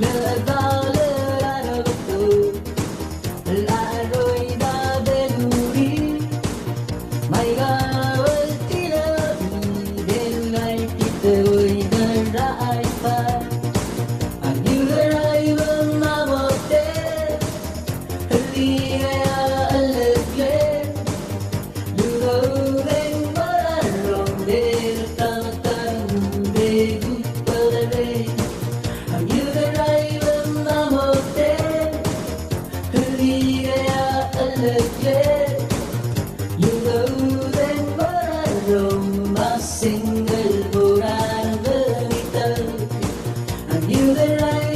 lỡ bao lỡ đã đâu từ lại rồi đã về đi mày gawal tila đến ngày ito'y naray pa ang yuray mong mamote haliyaya alagyan lugaw ng mararong del tangtang begut palay ang yuray mong mamote haliyaya alagyan lugaw ng mararong masinggal mura ng balitag ang yuray